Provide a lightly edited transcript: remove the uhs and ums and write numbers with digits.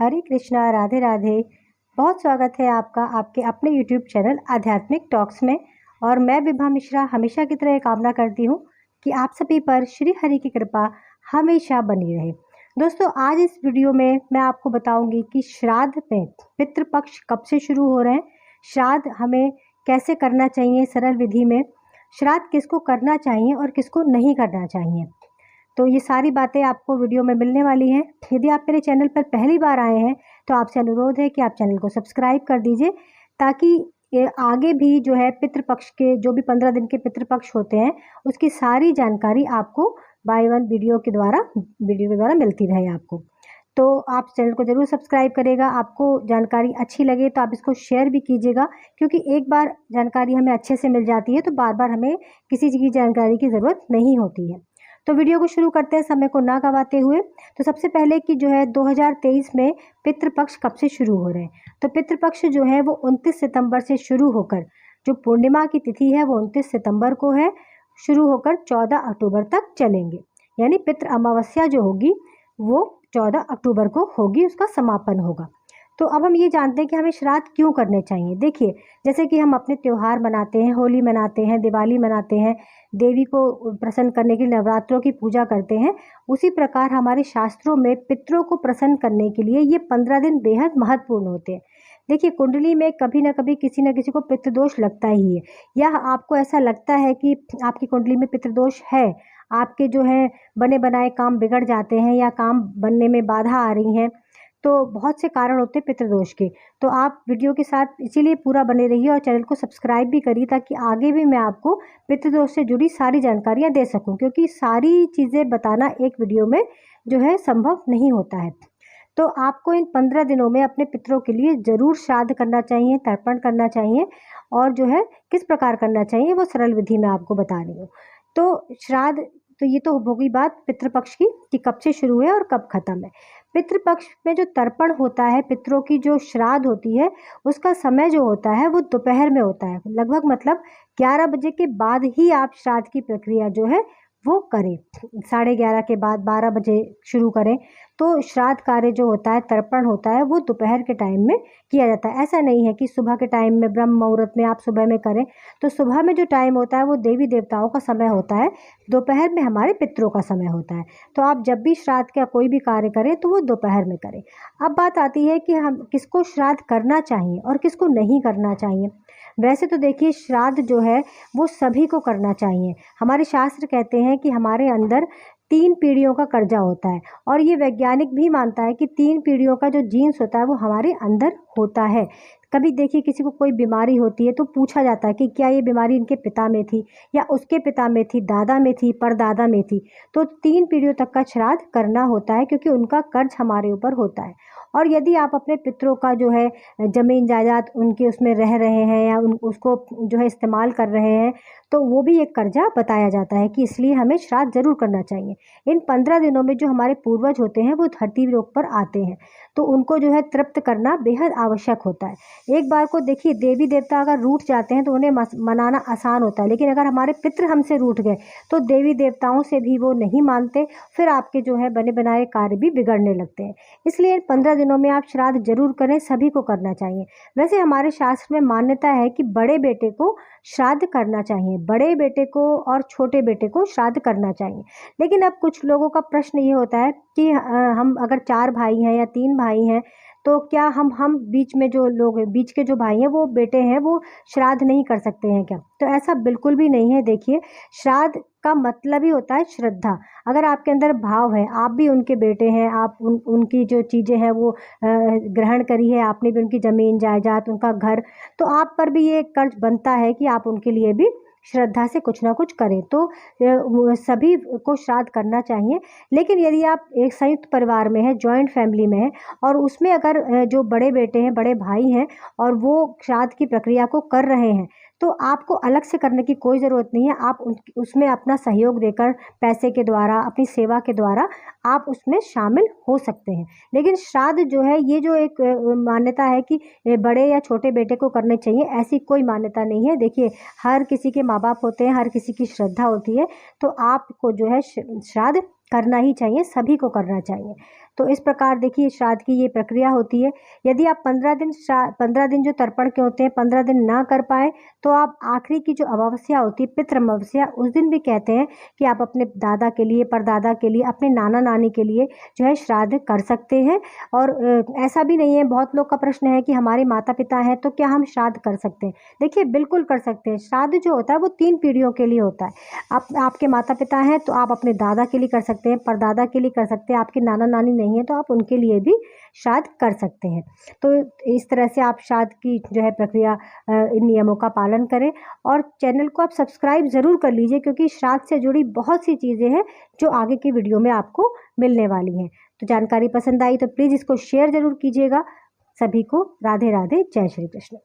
हरे कृष्णा, राधे राधे। बहुत स्वागत है आपका आपके अपने YouTube चैनल आध्यात्मिक टॉक्स में। और मैं विभा मिश्रा हमेशा की तरह कामना करती हूँ कि आप सभी पर श्री हरि की कृपा हमेशा बनी रहे। दोस्तों, आज इस वीडियो में मैं आपको बताऊंगी कि श्राद्ध में पितृपक्ष कब से शुरू हो रहे हैं, श्राद्ध हमें कैसे करना चाहिए, सरल विधि में श्राद्ध किसको करना चाहिए और किसको नहीं करना चाहिए। तो ये सारी बातें आपको वीडियो में मिलने वाली हैं। यदि आप मेरे चैनल पर पहली बार आए हैं तो आपसे अनुरोध है कि आप चैनल को सब्सक्राइब कर दीजिए, ताकि ये आगे भी जो है पितृपक्ष के जो भी 15 दिन के पितृपक्ष होते हैं उसकी सारी जानकारी आपको बाय वन वीडियो के द्वारा मिलती रहे आपको। तो आप चैनल को ज़रूर सब्सक्राइब करेगा। आपको जानकारी अच्छी लगे तो आप इसको शेयर भी कीजिएगा, क्योंकि एक बार जानकारी हमें अच्छे से मिल जाती है तो बार बार हमें किसी चीज़ की जानकारी की ज़रूरत नहीं होती है। तो वीडियो को शुरू करते हैं समय को ना गवाते हुए। तो सबसे पहले कि जो है 2023 में पितृपक्ष कब से शुरू हो रहे हैं। तो पितृपक्ष जो है वो 29 सितंबर से शुरू होकर, जो पूर्णिमा की तिथि है वो 29 सितंबर को है, शुरू होकर 14 अक्टूबर तक चलेंगे। यानी पितृ अमावस्या जो होगी वो 14 अक्टूबर को होगी, उसका समापन होगा। तो अब हम ये जानते हैं कि हमें श्राद्ध क्यों करने चाहिए। देखिए, जैसे कि हम अपने त्यौहार मनाते हैं, होली मनाते हैं, दिवाली मनाते हैं, देवी को प्रसन्न करने के लिए नवरात्रों की पूजा करते हैं, उसी प्रकार हमारे शास्त्रों में पितरों को प्रसन्न करने के लिए ये 15 दिन बेहद महत्वपूर्ण होते हैं। देखिए, कुंडली में कभी ना कभी किसी न किसी को पितृदोष लगता ही है, या आपको ऐसा लगता है कि आपकी कुंडली में पितृदोष है, आपके जो है बने बनाए काम बिगड़ जाते हैं या काम बनने में बाधा आ रही हैं। तो बहुत से कारण होते हैं पितृदोष के। तो आप वीडियो के साथ इसीलिए पूरा बने रहिए और चैनल को सब्सक्राइब भी करिए, ताकि आगे भी मैं आपको पितृदोष से जुड़ी सारी जानकारियाँ दे सकूं, क्योंकि सारी चीज़ें बताना एक वीडियो में जो है संभव नहीं होता है। तो आपको इन 15 दिनों में अपने पितरों के लिए ज़रूर श्राद्ध करना चाहिए, तर्पण करना चाहिए, और जो है किस प्रकार करना चाहिए वो सरल विधि में आपको बता रही हूँ। तो श्राद्ध, तो ये तो होगी बात पितृपक्ष की कि कब से शुरू है और कब खत्म है। पितृपक्ष में जो तर्पण होता है, पितरों की जो श्राद्ध होती है, उसका समय जो होता है वो दोपहर में होता है। लगभग मतलब 11 बजे के बाद ही आप श्राद्ध की प्रक्रिया जो है वो करें। 11:30 के बाद 12 बजे शुरू करें तो श्राद्ध कार्य जो होता है, तर्पण होता है, वो दोपहर के टाइम में किया जाता है। ऐसा नहीं है कि सुबह के टाइम में ब्रह्म मुहूर्त में आप सुबह में करें। तो सुबह में जो टाइम होता है वो देवी देवताओं का समय होता है, दोपहर में हमारे पितरों का समय होता है। तो आप जब भी श्राद्ध का कोई भी कार्य करें तो वो दोपहर में करें। अब बात आती है कि हम किसको श्राद्ध करना चाहिए और किसको नहीं करना चाहिए। वैसे तो देखिए, श्राद्ध जो है वो सभी को करना चाहिए। हमारे शास्त्र कहते हैं कि हमारे अंदर 3 पीढ़ियों का कर्जा होता है, और ये वैज्ञानिक भी मानता है कि 3 पीढ़ियों का जो जीन्स होता है वो हमारे अंदर होता है। कभी देखिए, किसी को कोई बीमारी होती है तो पूछा जाता है कि क्या ये बीमारी इनके पिता में थी, या उसके पिता में थी, दादा में थी, परदादा में थी। तो 3 पीढ़ियों तक का श्राद्ध करना होता है, क्योंकि उनका कर्ज हमारे ऊपर होता है। और यदि आप अपने पितरों का जो है ज़मीन जायदाद उनके उसमें रह रहे हैं या उसको जो है इस्तेमाल कर रहे हैं, तो वो भी एक कर्जा बताया जाता है कि इसलिए हमें श्राद्ध जरूर करना चाहिए। इन 15 दिनों में जो हमारे पूर्वज होते हैं वो धरती लोक पर आते हैं, तो उनको जो है तृप्त करना बेहद आवश्यक होता है। एक बार को देखिए, देवी देवता अगर रूठ जाते हैं तो उन्हें मनाना आसान होता है, लेकिन अगर हमारे पितृ हमसे रूठ गए तो देवी देवताओं से भी वो नहीं मानते, फिर आपके जो है बने बनाए कार्य भी बिगड़ने लगते हैं। इसलिए 15 दिनों में आप श्राद्ध जरूर करें, सभी को करना चाहिए। वैसे हमारे शास्त्र में मान्यता है कि बड़े बेटे को श्राद्ध करना चाहिए, बड़े बेटे को और छोटे बेटे को श्राद्ध करना चाहिए। लेकिन अब कुछ लोगों का प्रश्न ये होता है कि हम अगर 4 भाई हैं या 3 भाई हैं, तो क्या हम बीच में जो लोग हैं, बीच के जो भाई हैं वो बेटे हैं, वो श्राद्ध नहीं कर सकते हैं क्या? तो ऐसा बिल्कुल भी नहीं है। देखिए, श्राद्ध का मतलब ही होता है श्रद्धा। अगर आपके अंदर भाव है, आप भी उनके बेटे हैं, आप उनकी जो चीज़ें हैं वो ग्रहण करी है, आपने भी उनकी ज़मीन जायदाद, उनका घर, तो आप पर भी ये कर्ज बनता है कि आप उनके लिए भी श्रद्धा से कुछ ना कुछ करें। तो सभी को श्राद्ध करना चाहिए। लेकिन यदि आप एक संयुक्त परिवार में हैं, जॉइंट फैमिली में हैं, और उसमें अगर जो बड़े बेटे हैं, बड़े भाई हैं, और वो श्राद्ध की प्रक्रिया को कर रहे हैं, तो आपको अलग से करने की कोई ज़रूरत नहीं है। आप उसमें अपना सहयोग देकर, पैसे के द्वारा, अपनी सेवा के द्वारा आप उसमें शामिल हो सकते हैं। लेकिन श्राद्ध जो है, ये जो एक मान्यता है कि बड़े या छोटे बेटे को करने चाहिए, ऐसी कोई मान्यता नहीं है। देखिए, हर किसी के माँ बाप होते हैं, हर किसी की श्रद्धा होती है, तो आपको जो है श्राद्ध करना ही चाहिए, सभी को करना चाहिए। तो इस प्रकार देखिए श्राद्ध की ये प्रक्रिया होती है। यदि आप 15 दिन जो तर्पण के होते हैं 15 दिन ना कर पाए तो आप आखिरी की जो अमावस्या होती है पितृ अमावस्या, उस दिन भी कहते हैं कि आप अपने दादा के लिए, परदादा के लिए, अपने नाना नानी के लिए जो है श्राद्ध कर सकते हैं। और ऐसा भी नहीं है, बहुत लोग का प्रश्न है कि हमारे माता पिता हैं तो क्या हम श्राद्ध कर सकते हैं? देखिए बिल्कुल कर सकते हैं। श्राद्ध जो होता है वो 3 पीढ़ियों के लिए होता है। आपके माता पिता हैं तो आप अपने दादा के लिए कर सकते हैं, परदादा के लिए कर सकते हैं, आपके नाना नानी नहीं है तो आप उनके लिए भी श्राद्ध कर सकते हैं। तो इस तरह से आप श्राद्ध की जो है प्रक्रिया, इन नियमों का पालन करें और चैनल को आप सब्सक्राइब ज़रूर कर लीजिए, क्योंकि श्राद्ध से जुड़ी बहुत सी चीज़ें हैं जो आगे की वीडियो में आपको मिलने वाली हैं। तो जानकारी पसंद आई तो प्लीज़ इसको शेयर ज़रूर कीजिएगा। सभी को राधे राधे, जय श्री कृष्ण।